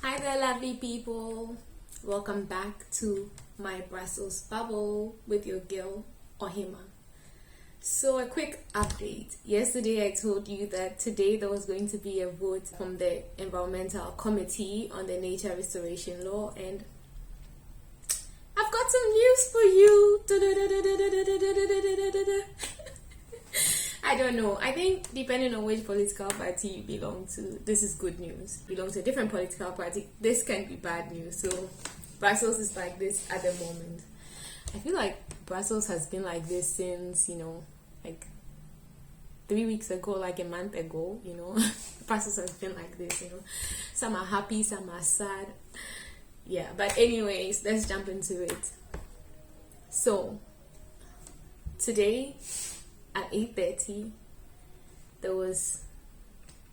Hi there, lovely people. Welcome back to my Brussels bubble with your girl, Ohima. So, a quick update. Yesterday, I told you that today there was going to be a vote from the Environmental Committee on the Nature Restoration Law, and I've got some news for you. I don't know. I think depending on which political party you belong to, this is good news. Belong to a different political party, this can be bad news. So Brussels is like this at the moment. I feel like Brussels has been like this since, like 3 weeks ago, like a month ago, Brussels has been like this, Some are happy, some are sad. Yeah, but anyways, let's jump into it. So today at 8:30, there was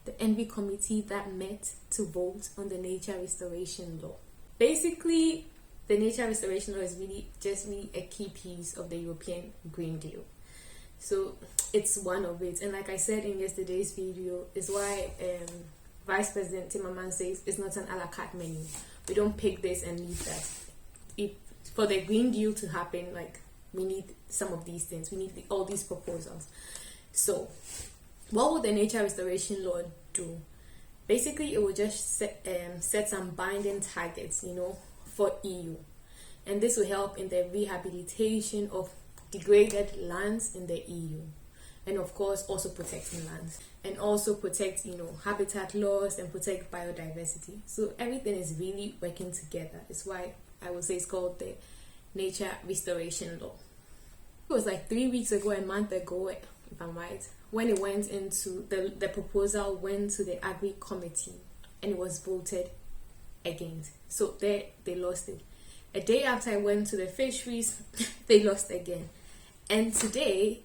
the ENVI committee that met to vote on the nature restoration law. Basically, the nature restoration law is really a key piece of the European Green Deal. So it's one of it. And like I said in yesterday's video, is why Vice President Timmermans says it's not an a la carte menu. We don't pick this and leave that. For the Green Deal to happen, we need some of these things. We need all these proposals. So, what would the nature restoration law do? Basically, it will just set some binding targets, for EU. And this will help in the rehabilitation of degraded lands in the EU. And of course, also protecting lands. And also protect, habitat laws and protect biodiversity. So, everything is really working together. It's why I would say it's called the nature restoration law. It was like 3 weeks ago, a month ago, if I'm right, when it went into the proposal went to the Agri Committee and it was voted against. So they lost it. A day after I went to the Fisheries, they lost again. And today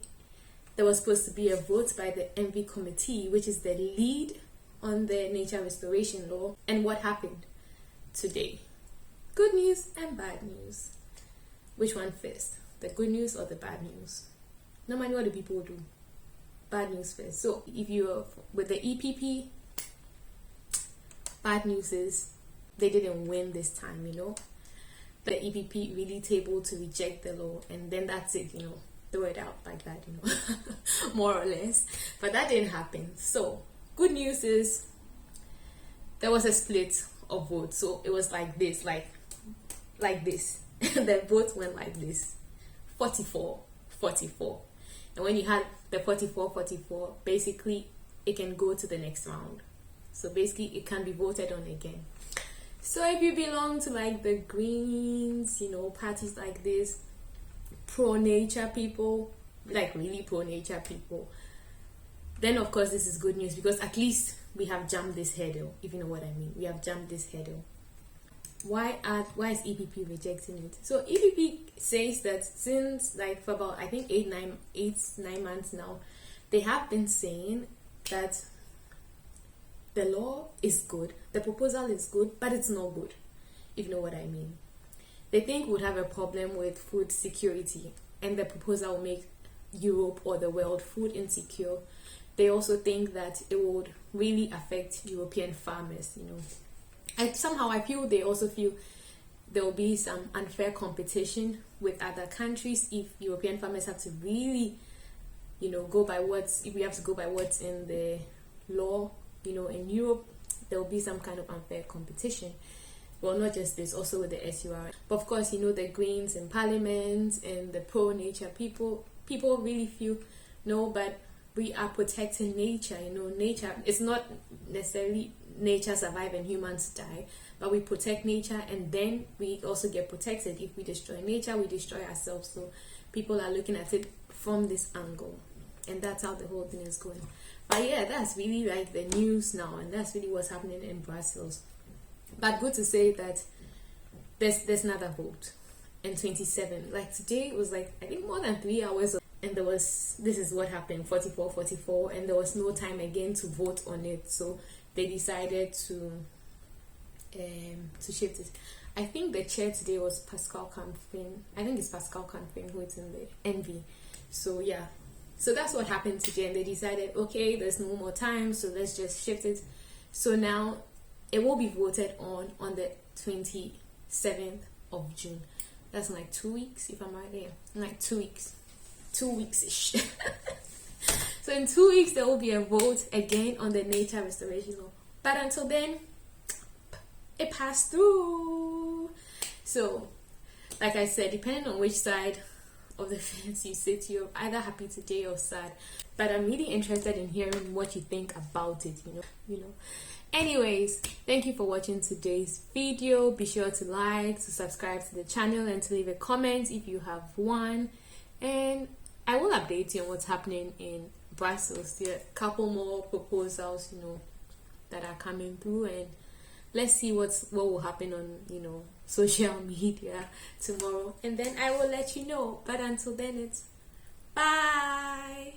there was supposed to be a vote by the ENVI Committee, which is the lead on the nature restoration law. And what happened today? Good news and bad news. Which one first? The good news or the bad news? Normally, what do people do? Bad news first. So, if you're with the EPP, bad news is they didn't win this time, The EPP really tabled to reject the law, and then that's it, throw it out like that, more or less. But that didn't happen. So, good news is there was a split of votes. So, it was like this, like this. The vote went like this. 44. And when you had the 44, basically it can go to the next round. So basically it can be voted on again. So if you belong to the Greens, parties like this, pro-nature people, really pro-nature people, then of course this is good news, because at least we have jumped this hurdle, if you know what I mean. We have jumped this hurdle. Why is EPP rejecting it? So EPP says that since for about 8-9 months now, they have been saying that the law is good, the proposal is good, but it's not good, if you know what I mean. They think we'd have a problem with food security, and the proposal will make Europe or the world food insecure. They also think that it would really affect European farmers, I feel they also feel there will be some unfair competition with other countries if European farmers have to really, if we have to go by what's in the law, in Europe, there will be some kind of unfair competition. Well, not just this, also with the SUR. But of course, the Greens in Parliament and the pro-nature people really feel, no, but we are protecting nature. Nature, it's not necessarily nature survive and humans die, but we protect nature, and then we also get protected. If we destroy nature, we destroy ourselves. So people are looking at it from this angle, and that's how the whole thing is going. But yeah, that's really the news now, and that's really what's happening in Brussels. But good to say that there's another vote in 27. Today was I think more than 3 hours, and this is what happened, 44, and there was no time again to vote on it. So they decided to shift it. I think the chair today was Pascal Canfin. I think it's Pascal Canfin who is in the ENVI. So yeah, so that's what happened today, and they decided, okay, there's no more time, so let's just shift it. So now it will be voted on the 27th of June. That's in like 2 weeks, if I'm right there. In like 2 weeks. 2 weeks-ish. So in 2 weeks, there will be a vote again on the nature restoration law. But until then, it passed through. So, like I said, depending on which side of the fence you sit, you're either happy today or sad. But I'm really interested in hearing what you think about it, you know. Anyways, thank you for watching today's video. Be sure to like, to subscribe to the channel, and to leave a comment if you have one. And I will update you on what's happening in Brussels. There are a couple more proposals, that are coming through, and let's see what will happen on, social media tomorrow, and then I will let you know. But until then, it's bye.